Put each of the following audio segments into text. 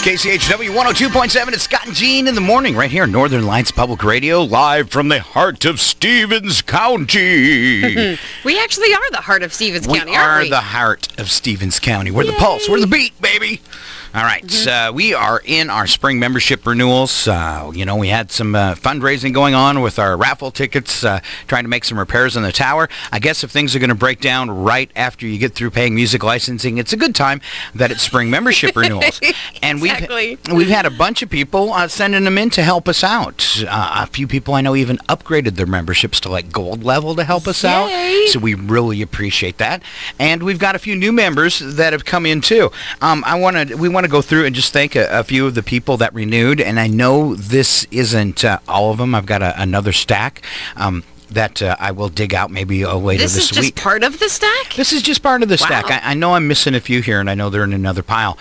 KCHW 102.7, it's Scott and Jean in the morning right here on Northern Lights Public Radio, live from the heart of Stevens County. We actually are the heart of Stevens County, aren't we? We are the heart of Stevens County. We're the pulse. We're the beat, baby. All right, so we are in our spring membership renewals. We had some fundraising going on with our raffle tickets, trying to make some repairs on the tower. I guess if things are going to break down right after you get through paying music licensing, it's a good time that it's spring membership renewals. And we've had a bunch of people sending them in to help us out. A few people I know even upgraded their memberships to like gold level to help us out. So we really appreciate that. And we've got a few new members that have come in too. We want to go through and just thank a few of the people that renewed, and I know this isn't all of them. I've got another stack that I will dig out maybe later this week. This is just part of the stack? This is just part of the stack. I know I'm missing a few here, and I know they're in another pile.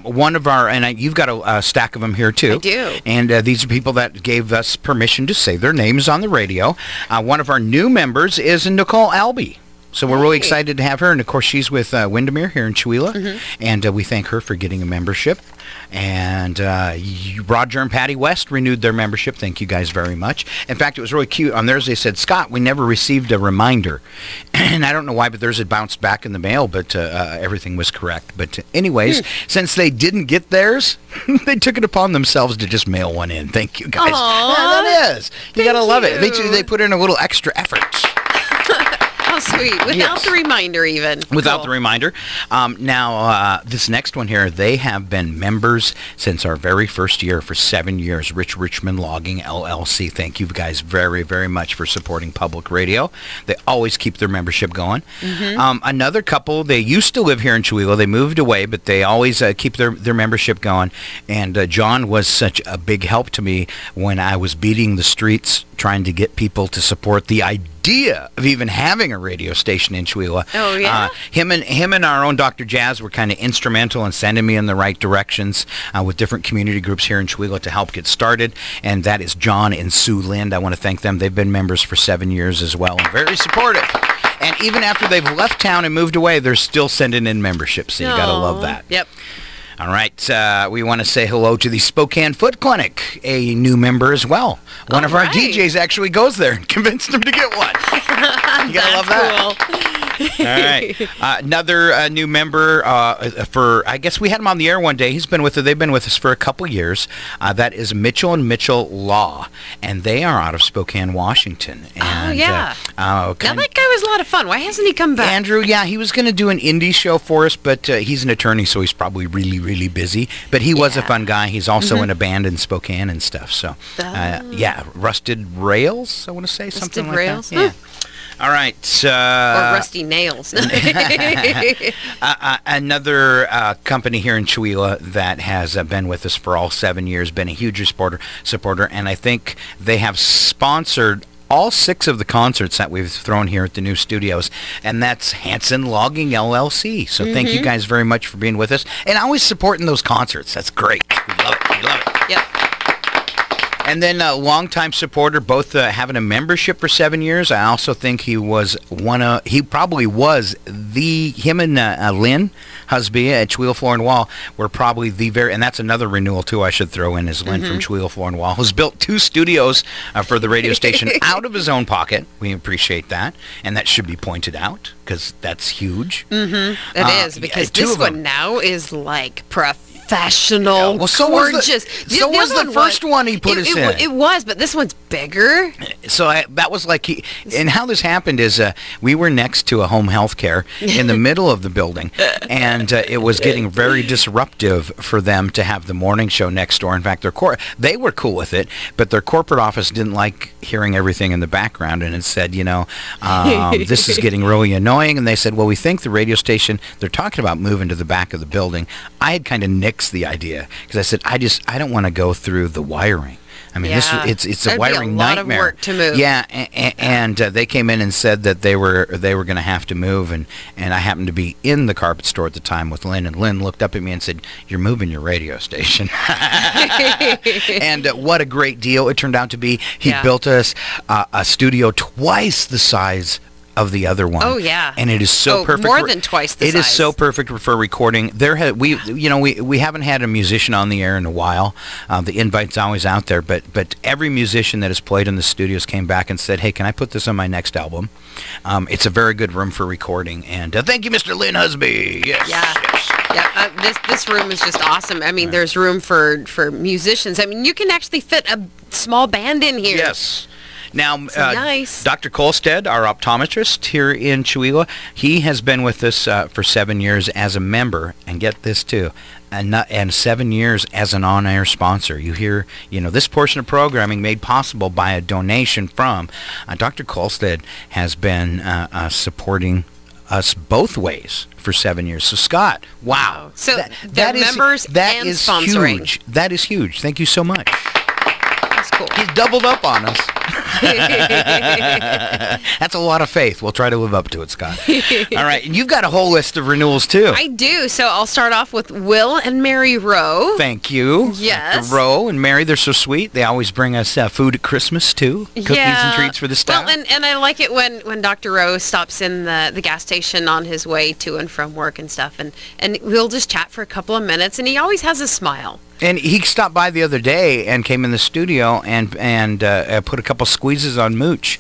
One of our, you've got a stack of them here too. I do. And these are people that gave us permission to say their names on the radio. One of our new members is Nicole Albee. So we're really excited to have her, and of course she's with Windermere here in Chewelah, and we thank her for getting a membership. And Roger and Patty West renewed their membership. Thank you guys very much. In fact, it was really cute. On theirs they said, Scott, we never received a reminder. And I don't know why, but theirs had bounced back in the mail, but everything was correct. But anyways, since they didn't get theirs, they took it upon themselves to just mail one in. Thank you guys. Aww. Yeah, that is. You got to love it. They put in a little extra effort. How sweet. Without the reminder even. Without the reminder. Now, this next one here, they have been members since our very first year for 7 years. Richmond Logging, LLC. Thank you guys very, very much for supporting public radio. They always keep their membership going. Another couple, they used to live here in Chewelah. They moved away, but they always keep their membership going. And John was such a big help to me when I was beating the streets trying to get people to support the idea of even having a radio station in Chewelah. Oh, yeah? Him and our own Dr. Jazz were kind of instrumental in sending me in the right directions with different community groups here in Chewelah to help get started, and that is John and Sue Lind. I want to thank them. They've been members for 7 years as well, and very supportive. And even after they've left town and moved away, they're still sending in memberships, so you got to love that. Yep. All right, we want to say hello to the Spokane Foot Clinic, a new member as well. One of our DJs actually goes there and convinced him to get one. You gotta love that. Cool. All right, another new member I guess we had him on the air one day. They've been with us for a couple years. That is Mitchell and Mitchell Law, and they are out of Spokane, Washington. And, now that guy was a lot of fun. Why hasn't he come back? Andrew, he was going to do an indie show for us, but he's an attorney, so he's probably really, really busy. But he was a fun guy. He's also in a band in Spokane and stuff. So, Rusted Rails, I want to say, something like Rails? that. Yeah. All right. Or Rusty Nails. Another company here in Chewelah that has been with us for all 7 years, been a huge supporter, and I think they have sponsored all 6 of the concerts that we've thrown here at the new studios, and that's Hanson Logging LLC. So thank you guys very much for being with us, and always supporting those concerts. That's great. We love it. We love it. Yep. And then a longtime supporter, both having a membership for 7 years. I also think he probably was him and Lynn Husby at Chewelah Floor and Wall were probably and that's another renewal too I should throw in, is Lynn from Chewelah Floor and Wall, who's built 2 studios for the radio station out of his own pocket. We appreciate that, and that should be pointed out because that's huge. It is, because this one now is like professional, gorgeous. So was the first one he put us in. It was, but this one's bigger. So that was like and how this happened is we were next to a home health care in the middle of the building, and it was getting very disruptive for them to have the morning show next door. In fact, they were cool with it, but their corporate office didn't like hearing everything in the background, and it said, this is getting really annoying. And they said, well, we think the radio station, they're talking about moving to the back of the building. I had kind of nixed the idea because I said, I don't want to go through the wiring. I mean, it's a wiring nightmare. Be a lot of work to move. Yeah, and they came in and said that they were going to have to move, and I happened to be in the carpet store at the time with Lynn, and Lynn looked up at me and said, "You're moving your radio station." And what a great deal it turned out to be. He built us a studio twice the size of the other one. Oh yeah, and it is so perfect. More than twice the size. It is so perfect for recording. We haven't had a musician on the air in a while. The invite's always out there, but every musician that has played in the studios came back and said, "Hey, can I put this on my next album?" It's a very good room for recording, and thank you, Mr. Lynn Husby. Yes. Yeah. Yes. Yeah, this room is just awesome. I mean, there's room for musicians. I mean, you can actually fit a small band in here. Yes. Now, nice. Dr. Kolstad, our optometrist here in Chewila, he has been with us for 7 years as a member, and get this too, and 7 years as an on-air sponsor. You hear, this portion of programming made possible by a donation from Dr. Kolstad has been supporting us both ways for 7 years. So Scott, wow. So that is members and sponsoring. Huge. That is huge. Thank you so much. That's cool. He's doubled up on us. That's a lot of faith. We'll try to live up to it, Scott. All right. And you've got a whole list of renewals, too. I do. So I'll start off with Will and Mary Rowe. Thank you. Yes. Dr. Rowe and Mary, they're so sweet. They always bring us food at Christmas, too. Cookies and treats for the staff. Well, and I like it when Dr. Rowe stops in the gas station on his way to and from work and stuff. And we'll just chat for a couple of minutes. And he always has a smile. And he stopped by the other day and came in the studio and put a couple squeezes on Mooch.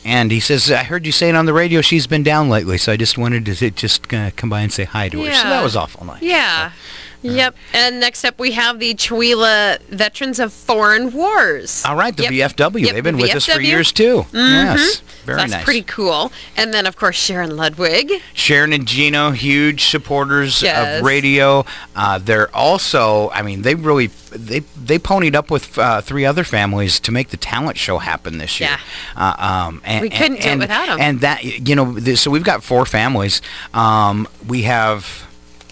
And he says, I heard you saying on the radio she's been down lately, so I just wanted to just come by and say hi to her. So that was awful nice. Yeah. Yep. And next up we have the Chewila Veterans of Foreign Wars. All right, the VFW. Yep, they've been with us for years, too. Mm-hmm. Yes. Very nice. That's pretty cool. And then, of course, Sharon Ludwig. Sharon and Gino, huge supporters of radio. They're also, I mean, they ponied up with 3 other families to make the talent show happen this year. Yeah. We couldn't do it without them. And that, so we've got 4 families. We have...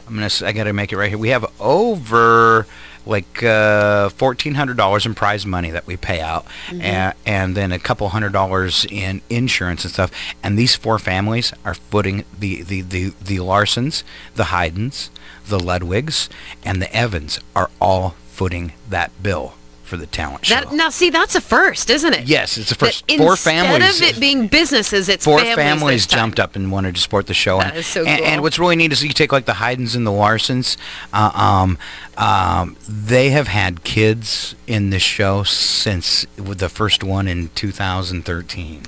I got to make it right here. We have over $1,400 in prize money that we pay out, and then a couple $100 in insurance and stuff. And these 4 families are footing the Larsons, the Haydens, the Ludwigs, and the Evans are all footing that bill for the talent show. Now, see, that's a first, isn't it? Yes, it's a first. 4 families. Instead of it being businesses, it's 4 families jumped up and wanted to support the show. That is so cool. And what's really neat is you take like the Haydens and the Larsons. They have had kids in this show since the first one in 2013.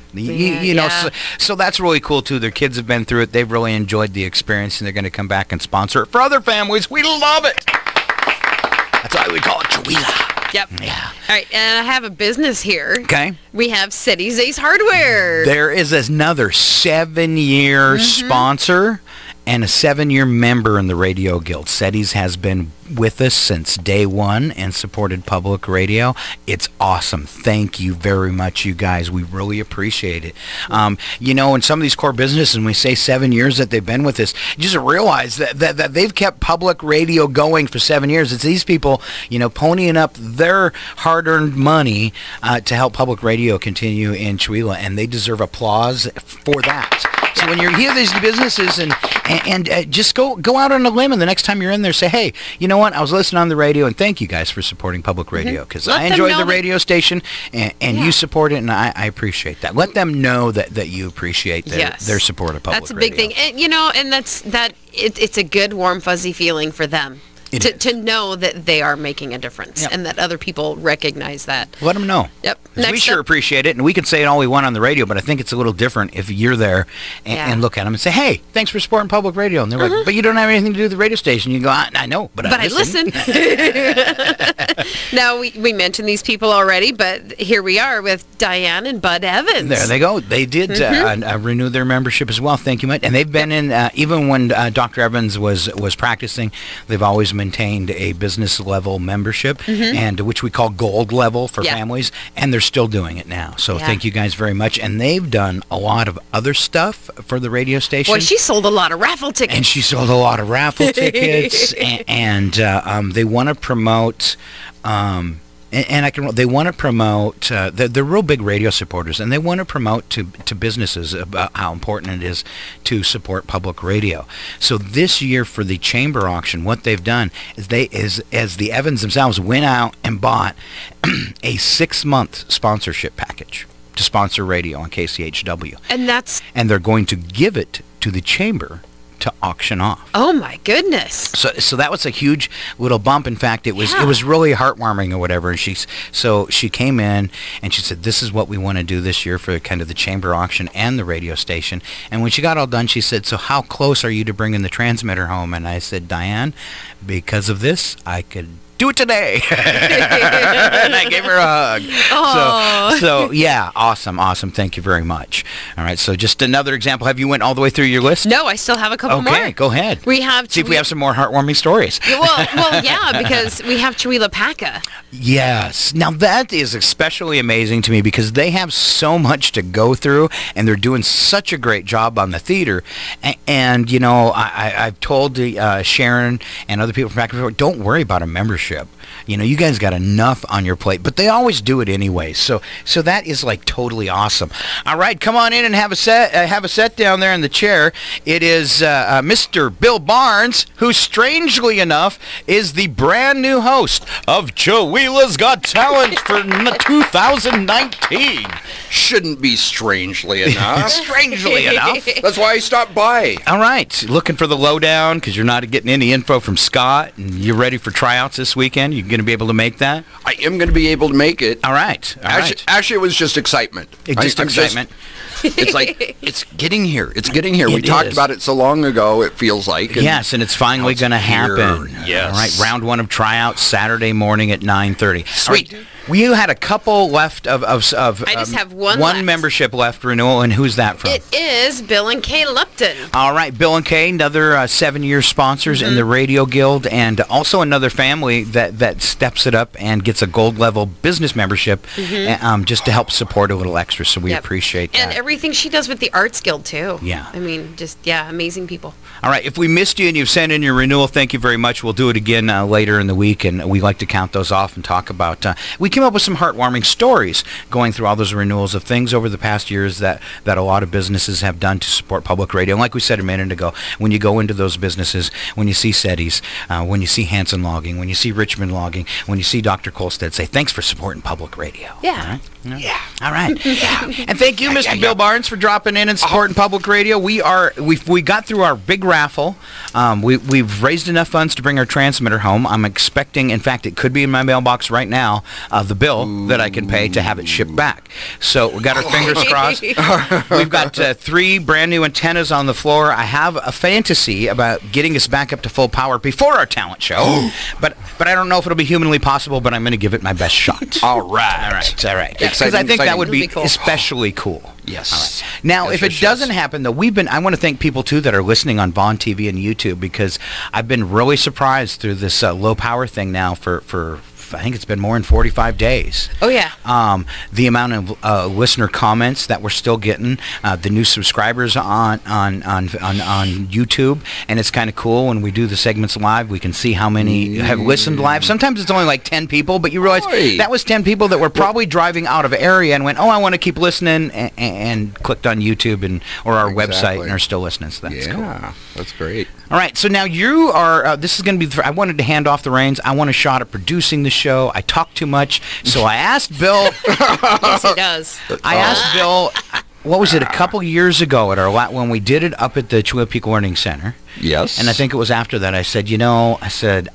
So that's really cool too. Their kids have been through it. They've really enjoyed the experience, and they're going to come back and sponsor it for other families. We love it. That's why we call it Chewila. Yep. Yeah. All right, and I have a business here. Okay. We have City's Ace Hardware. There is another 7-year sponsor and a 7-year member in the Radio Guild. SETI's has been with us since day one and supported public radio. It's awesome. Thank you very much, you guys. We really appreciate it. In some of these core businesses, when we say 7 years that they've been with us, just realize that they've kept public radio going for 7 years. It's these people, ponying up their hard-earned money to help public radio continue in Chewila, and they deserve applause for that. So when you hear these businesses and just go out on a limb, and the next time you're in there, say, hey, you know what? I was listening on the radio, and thank you guys for supporting public radio, because I enjoy the radio station, and you support it, and I appreciate that. Let them know that you appreciate their support of public radio. That's a big thing. And, it's a good, warm, fuzzy feeling for them. To know that they are making a difference and that other people recognize that. Let them know. Yep. We sure appreciate it, and we can say it all we want on the radio, but I think it's a little different if you're there and look at them and say, hey, thanks for supporting public radio. And they're like, but you don't have anything to do with the radio station. You go, I know, but I listen. Now, we mentioned these people already, but here we are with Diane and Bud Evans. There they go. They did renew their membership as well. Thank you much. And they've been in, even when Dr. Evans was practicing, they've always maintained a business level membership, and which we call gold level for families, and they're still doing it now. So thank you guys very much. And they've done a lot of other stuff for the radio station. Boy, she sold a lot of raffle tickets. And she sold a lot of raffle tickets, and they want to promote. They want to promote. They're real big radio supporters, and they want to promote to businesses about how important it is to support public radio. So this year for the chamber auction, what they've done is as the Evans themselves went out and bought a 6-month sponsorship package. to sponsor radio on KCHW. And they're going to give it to the chamber to auction off. Oh my goodness. So that was a huge little bump. In fact, it was really heartwarming or whatever. And she came in and she said, this is what we want to do this year for kind of the chamber auction and the radio station. And when she got all done, she said, so how close are you to bringing the transmitter home? And I said, Diane, because of this, I could do it today. And I gave her a hug. So yeah, awesome. Thank you very much. All right, so just another example. Have you went all the way through your list? No, I still have a couple more. Okay, go ahead. See if we have some more heartwarming stories. Well, yeah, because we have Kchw Am. Yes. Now that is especially amazing to me because they have so much to go through, and they're doing such a great job on the theater. And you know, I've told Sharon and other people from back and forth, don't worry about a membership. You know, you guys got enough on your plate, but they always do it anyway. So that is like totally awesome. All right, come on in and have a set down there in the chair. It is Mr. Bill Barnes, who strangely enough is the brand new host of Chihuahua's Got Talent for 2019. Shouldn't be strangely enough. Strangely enough. That's why I stopped by. All right, looking for the lowdown because you're not getting any info from Scott, and you're ready for tryouts this weekend. You're going to be able to make that? I am going to be able to make it. All right. Actually, it was just excitement. Excitement. It's like, it's getting here. It's getting here. We talked about it so long ago, it feels like. Yes, and it's finally going to happen. Yes. All right, round 1 of tryouts Saturday morning at 9:30. Sweet. Right. You had a couple left of I just have one left. membership left renewal, and who's that from? It is Bill and Kay Lupton. All right, Bill and Kay, another 7-year sponsors in the Radio Guild, and also another family that steps it up and gets a gold level business membership just to help support a little extra, so we appreciate that. And everything she does with the Arts Guild, too. Yeah. I mean, amazing people. All right, if we missed you and you've sent in your renewal, thank you very much. We'll do it again later in the week, and we like to count those off and talk about... we came up with some heartwarming stories going through all those renewals of things over the past years that a lot of businesses have done to support public radio. And like we said a minute ago, when you go into those businesses, when you see SETI's, when you see Hanson Logging, when you see Richmond Logging, when you see Dr. Kolstad, say, thanks for supporting public radio. Yeah. All right? Yeah. All right. And thank you, Mr. Bill Barnes, for dropping in and supporting public radio. We got through our big raffle. We've raised enough funds to bring our transmitter home. I'm expecting, in fact, it could be in my mailbox right now, the bill that I can pay to have it shipped back. So we got our fingers crossed. We've got 3 brand new antennas on the floor. I have a fantasy about getting us back up to full power before our talent show, but I don't know if it'll be humanly possible, but I'm going to give it my best shot. All right. Because I think that would be cool. Especially cool. Yes. All right. Now, if it doesn't happen, though, I want to thank people, too, that are listening on Vaughn TV and YouTube, because I've been really surprised through this low power thing now for I think it's been more than 45 days. Oh, yeah. The amount of listener comments that we're still getting, the new subscribers on YouTube, and it's kind of cool when we do the segments live. We can see how many have listened live. Sometimes it's only like 10 people, but you realize that was 10 people that were probably driving out of area and went, oh, I want to keep listening, and clicked on YouTube or our website and are still listening. So that's cool. Yeah, that's great. All right, so now you are, this is going to be, I wanted to hand off the reins. I want a shot at producing the show. I talk too much, so I asked Bill. Yes, he does. I asked Bill, what was it, a couple years ago when we did it up at the Chihuahua Peak Learning Center. Yes. And I think it was after that I said,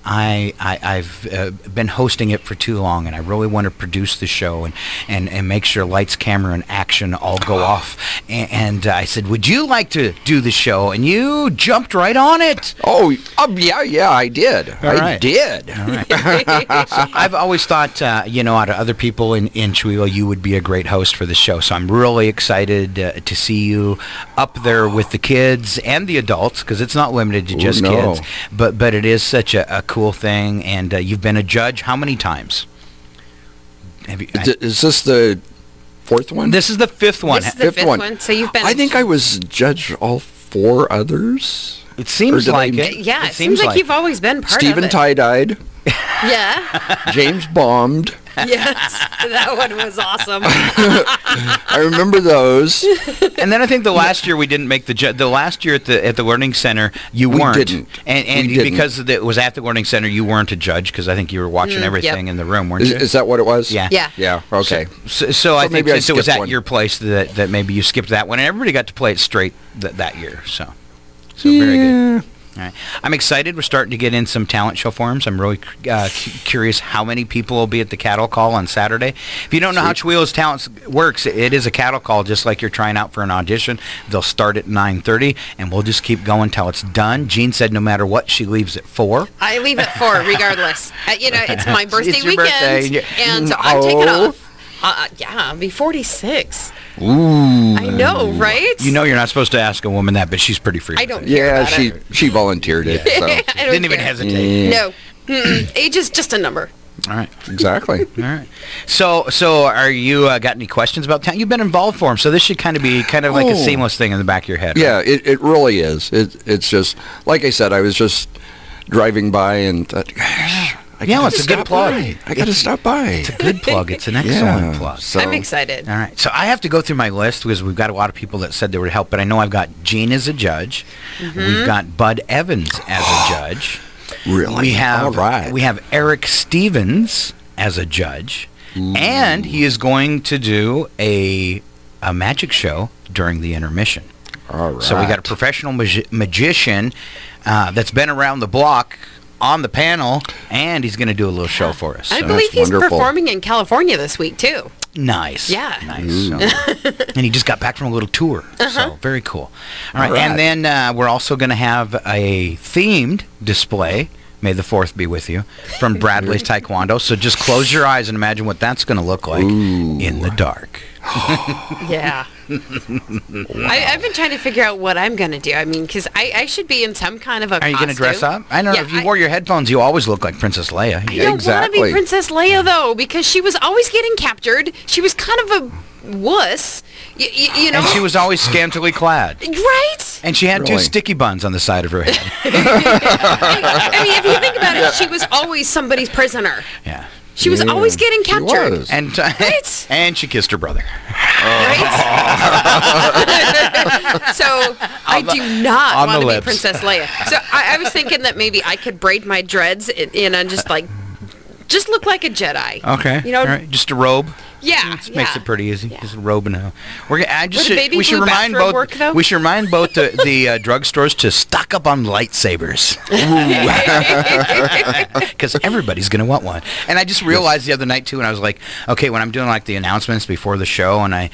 I've been hosting it for too long, and I really want to produce the show and make sure lights, camera, and action all go off. And I said, would you like to do the show? And you jumped right on it. Oh, yeah, I did. I did. All right. So I've always thought, out of other people in Chihuahua, you would be a great host for the show. So I'm really excited to see you up there with the kids and the adults, because it's not limited to just kids, but it is such a cool thing. And you've been a judge how many times? Is this the 4th one? This is the 5th one. This is the 5th one. So you've been. I think I was judge all 4 others. It seems like it. Yeah, it seems like you've always been part Stephen of it. tie-dyed. Yeah. James bombed. Yes, that one was awesome. I remember those. And then I think the last year we didn't make the last year at the Learning Center you weren't. Didn't. And We didn't. because it was at the Learning Center you weren't a judge because I think you were watching everything in the room, weren't you? Is that what it was? Yeah. Yeah. Yeah, okay. So I think maybe I since it was skipped at one. your place that maybe you skipped that one, and everybody got to play it straight that year. So very good. All right. I'm excited. We're starting to get in some talent show forums. I'm really curious how many people will be at the cattle call on Saturday. If you don't know how Kchw Talents works, it is a cattle call just like you're trying out for an audition. They'll start at 9:30, and we'll just keep going till it's done. Jean said no matter what, she leaves at 4. I leave at 4 regardless. It's my birthday It's your weekend, birthday. and so I'm taking off. Yeah, I'll be 46. Ooh. I know, right? You know you're not supposed to ask a woman that, but she's pretty free. I don't care Yeah, about it. she volunteered it. So. I don't Didn't even care. hesitate. No. Age is just a number. All right. Exactly. All right. So are you got any questions about town? You've been involved for them, so this should kind of be like a seamless thing in the back of your head. Yeah, Right? it really is. It's just, like I said, I was just driving by and thought, gosh, It's a good plug. I got to stop by. It's a good plug. It's an excellent plug. So, I'm excited. All right. So I have to go through my list because we've got a lot of people that said they would help, but I know I've got Gene as a judge. We've got Bud Evans as a judge. Really? We have All right. we have Eric Stevens as a judge, and he is going to do a magic show during the intermission. All right. So we got a professional magician that's been around the block on the panel, and he's going to do a little show for us. I So believe he's wonderful. performing in California this week, too. nice. Yeah. Nice. So, and he just got back from a little tour. So very cool. All right. All right. And then we're also going to have a themed display. May the 4th be with you, from Bradley's Taekwondo. So just close your eyes and imagine what that's going to look like in the dark. Yeah. I've been trying to figure out what I'm going to do. I mean, because I should be in some kind of a Are you going to dress costume. up? I know Yeah, if you wore your headphones, you always look like Princess Leia. I don't want to Exactly. be Princess Leia, though, because she was always getting captured. She was kind of a wuss, you know? And she was always scantily clad. Right? And she had two Really? sticky buns on the side of her head. I mean, if you think about it, she was always somebody's prisoner. Yeah. She was always getting She captured. was. And Right? and she kissed her brother. Right? So I do not on want the to be lips. Princess Leia. So I was thinking that maybe I could braid my dreads and just look like a Jedi. Okay. You know? All right. Just a robe. Yeah. It makes it pretty easy. Yeah. Just a robe and a. I just Would a baby we should blue remind bathrobe both. work, though? We should remind both the drugstores to stock up on lightsabers because everybody's gonna want one. And I just realized the other night too, and I was like, okay, when I'm doing like the announcements before the show, and I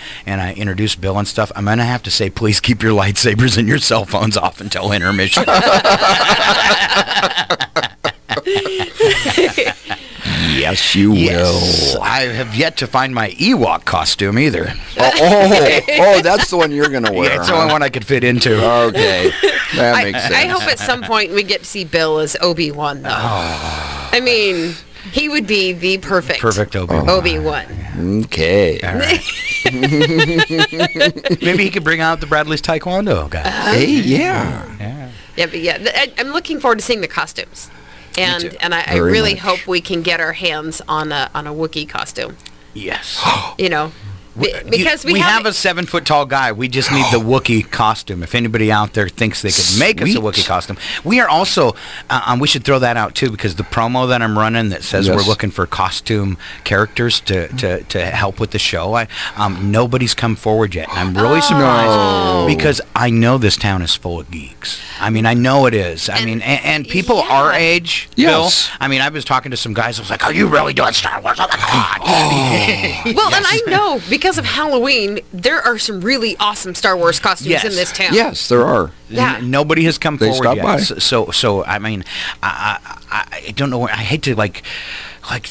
introduce Bill and stuff, I'm gonna have to say, please keep your lightsabers and your cell phones off until intermission. Yes, you Yes. will. I have yet to find my Ewok costume either. Oh, that's the one you're going to wear. Yeah, it's the only one I could fit into. Okay. That makes sense. I hope at some point we get to see Bill as Obi-Wan, though. I mean, he would be the perfect Obi-Wan. Obi-Wan. Okay. All right. Maybe he could bring out the Bradley's Taekwondo guy. Hey, yeah. Yeah. Yeah, but yeah, I'm looking forward to seeing the costumes. too. And I Very really much. hope we can get our hands on a Wookiee costume. Yes. You know, because we have a 7-foot tall guy. We just need the Wookiee costume. If anybody out there thinks they could make us a Sweet. Wookiee costume, we are also. We should throw that out too, because the promo that I'm running that says Yes. we're looking for costume characters to help with the show. Nobody's come forward yet, and I'm really surprised because I know this town is full of geeks. I mean, I know it is. I mean, and people yeah. our age, Yes. Bill. I mean, I was talking to some guys. I was like, "Are you really doing Star Wars?" I'm like, "God." Well, and I know because of Halloween, there are some really awesome Star Wars costumes Yes. in this town. Yes, there are. Yeah. Nobody has come They forward stopped yet. by. So I mean, I don't know. I hate to like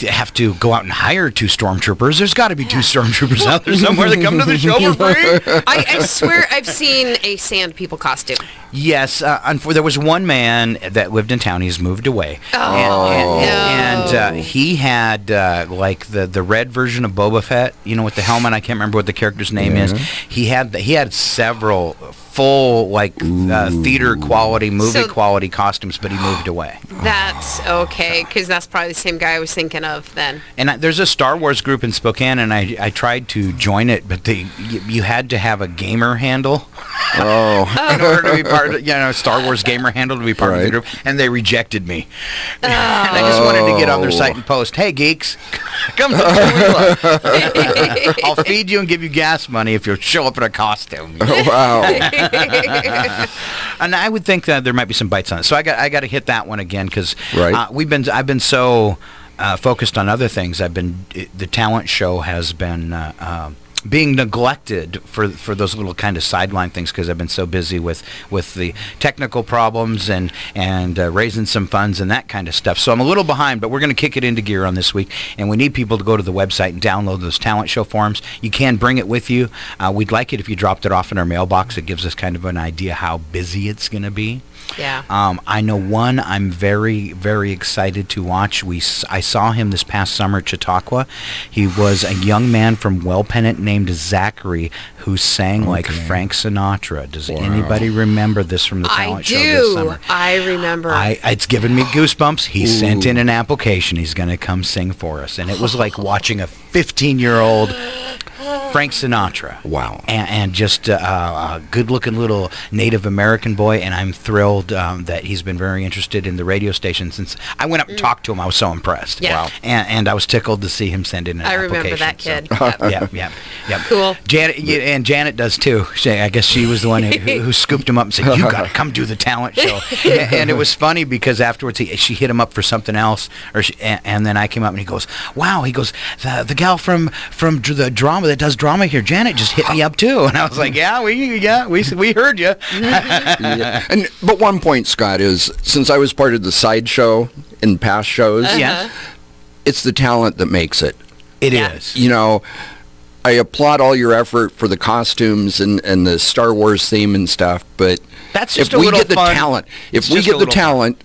have to go out and hire 2 stormtroopers. There's got to be 2 stormtroopers out there somewhere that come to the show for free. I swear I've seen a Sand People costume. Yes, there was one man that lived in town. He's moved away. And he had like the red version of Boba Fett, with the helmet. I can't remember what the character's name is. He had several full theater quality, movie quality costumes, but he moved away. That's okay, because that's probably the same guy I was thinking of then. And there's a Star Wars group in Spokane, and I tried to join it, but you had to have a gamer handle. In order to be part of, Star Wars gamer handle to be part of the group, and they rejected me. And I just wanted to get on their site and post, "Hey geeks, come to the I'll feed you and give you gas money if you'll show up in a costume." Wow. And I would think that there might be some bites on it, so I got to hit that one again because I've been so focused on other things. The talent show has been being neglected for those little kind of sideline things because I've been so busy with the technical problems and raising some funds and that kind of stuff. So I'm a little behind, but we're going to kick it into gear on this week, and we need people to go to the website and download those talent show forms. You can bring it with you. We'd like it if you dropped it off in our mailbox. It gives us kind of an idea how busy it's going to be. Yeah. I know one I'm very, very excited to watch. I saw him this past summer at Chautauqua. He was a young man from Wellpennant named Zachary who sang like Frank Sinatra. Does anybody remember this from the talent show this summer? I remember. It's given me goosebumps. He sent in an application. He's going to come sing for us. And it was like watching a 15-year-old Frank Sinatra. Wow. And just a good-looking little Native American boy, and I'm thrilled that he's been very interested in the radio station since I went up and talked to him. I was so impressed. Yeah. Wow. And I was tickled to see him send in an application. I remember that kid. So, yeah. Cool. Janet does too. I guess she was the one who scooped him up and said, "You got to come do the talent show." And it was funny because afterwards she hit him up for something else, and then I came up and he goes, "Wow," he goes, the gal from the drama that does drama here, Janet, just hit me up too." And I was like, "Yeah, we heard you." But one point, Scott, is since I was part of the sideshow in past shows, it's the talent that makes it. It is. I applaud all your effort for the costumes and the Star Wars theme and stuff, but that's just if we get the talent,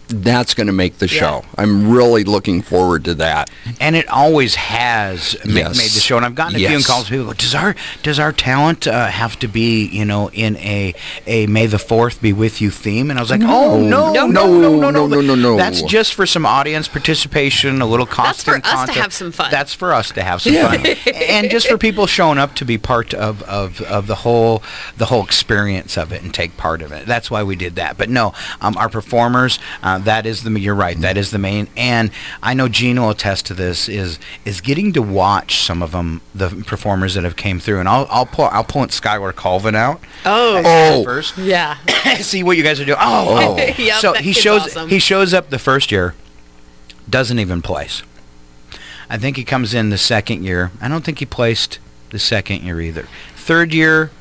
that's going to make the show. I'm really looking forward to that. And it always has made the show. And I've gotten a few calls. People go, does our talent have to be, in a May the 4th be with you theme? And I was like, no. That's just for some audience participation, a little costume That's for us to have some fun. That's for us to have some fun. And just for people showing up to be part of the whole experience of it and take part of it. That's why we did that. But no, our performers, you're right. That is the main, and I know Gene will attest to this. Is getting to watch some of them, the performers that have came through, and I'll pull Skylar Colvin out. First. Yeah. See what you guys are doing. Yep, so he shows up the first year, doesn't even place. I think he comes in the second year. I don't think he placed the second year either. Third year,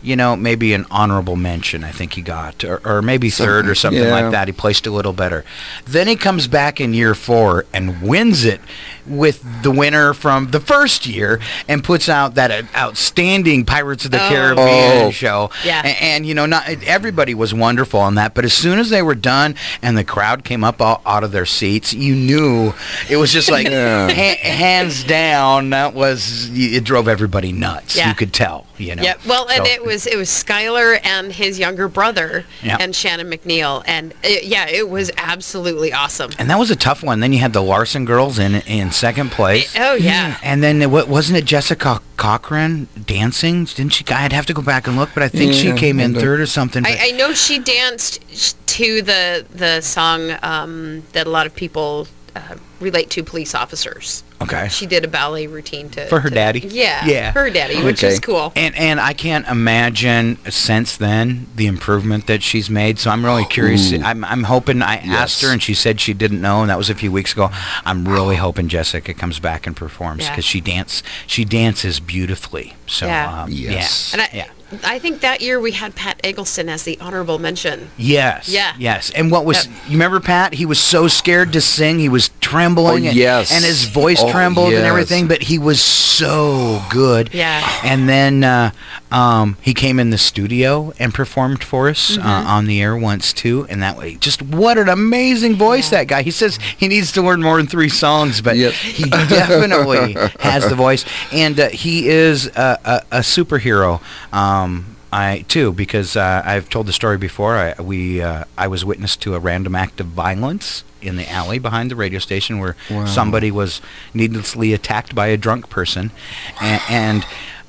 maybe an honorable mention I think he got, or maybe third or something like that. He placed a little better. Then he comes back in year 4 and wins it with the winner from the first year and puts out that outstanding Pirates of the Caribbean show. Yeah. And not everybody was wonderful on that, but as soon as they were done and the crowd came up out of their seats, you knew it was just like hands down. It drove everybody nuts. Yeah. You could tell. Yeah. Well, and it was Skylar and his younger brother and Shannon McNeil, and it was absolutely awesome. And that was a tough one. Then you had the Larson girls in second place. Oh yeah. And then wasn't it Jessica Cochran dancing? Didn't she? I'd have to go back and look, but I think she came in third or something. I know she danced to the song that a lot of people relate to, Police Officers. Okay. She did a ballet routine for her daddy. Yeah. Her daddy, which is cool. And I can't imagine since then the improvement that she's made. So I'm really curious. I'm hoping. I asked her and she said she didn't know, and that was a few weeks ago. I'm really hoping Jessica comes back and performs because she dances beautifully. So And I think that year we had Pat Eggleston as the honorable mention. Yes. Yeah. Yes. And what was you remember Pat? He was so scared to sing. He was trembling. Yes. And his voice trembled and everything, but he was so good. Yeah. And then he came in the studio and performed for us on the air once too, and that way, just what an amazing voice that guy. He says he needs to learn more than 3 songs, but he definitely has the voice, and he is a superhero. Because I've told the story before. I was witness to a random act of violence in the alley behind the radio station where somebody was needlessly attacked by a drunk person, and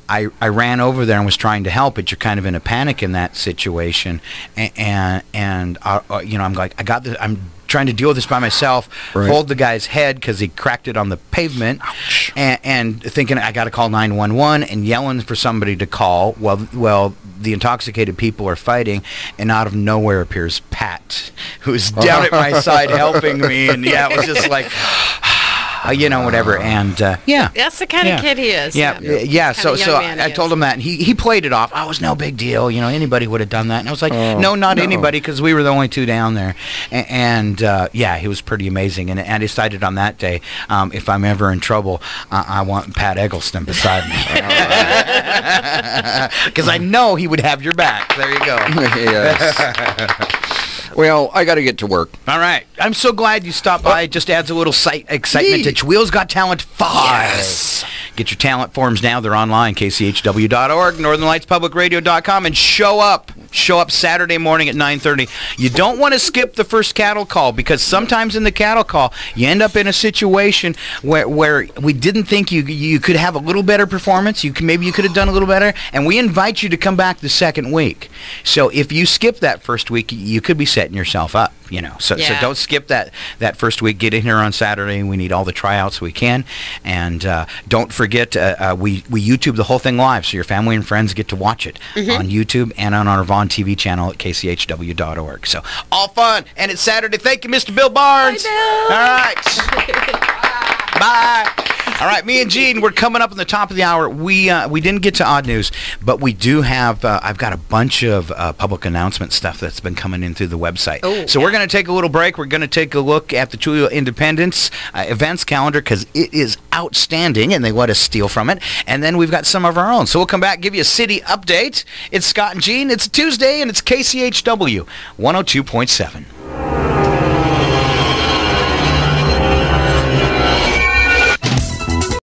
I ran over there and was trying to help, but you're kind of in a panic in that situation, and I'm like, I got this. I'm trying to deal with this by myself. Hold the guy's head because he cracked it on the pavement, and thinking I got to call 911 and yelling for somebody to call. Well, the intoxicated people are fighting, and out of nowhere appears Pat, who's down at my side helping me, and it was just like. Whatever, and that's the kind of kid he is. So I told him that, and he played it off. Oh, it was no big deal, anybody would have done that. And I was like, no, not anybody, because we were the only 2 down there, and he was pretty amazing. And I decided on that day, if I'm ever in trouble, I want Pat Eggleston beside me, because I know he would have your back. There you go. Yes. Well, I got to get to work. All right. I'm so glad you stopped by. It just adds a little excitement to Wheels Got Talent 5. Yes. Get your talent forms now. They're online, kchw.org, northernlightspublicradio.com, and show up. Show up Saturday morning at 9:30. You don't want to skip the first cattle call, because sometimes in the cattle call, you end up in a situation where we didn't think you could have a little better performance. Maybe you could have done a little better, and we invite you to come back the second week. So if you skip that first week, you could be setting yourself up. So don't skip that first week. Get in here on Saturday. We need all the tryouts we can, and don't forget we YouTube the whole thing live, so your family and friends get to watch it on YouTube and on our Vaughn TV channel at kchw.org. So all fun, and it's Saturday. Thank you, Mr. Bill Barnes. Bye, Bill. All right. Bye. All right, me and Gene, we're coming up on the top of the hour. We didn't get to odd news, but we do have. I've got a bunch of public announcement stuff that's been coming in through the website. We're going to take a little break. We're going to take a look at the Kchw Independence events calendar, because it is outstanding, and they let us steal from it. And then we've got some of our own. So we'll come back, give you a city update. It's Scott and Gene. It's Tuesday, and it's KCHW 102.7.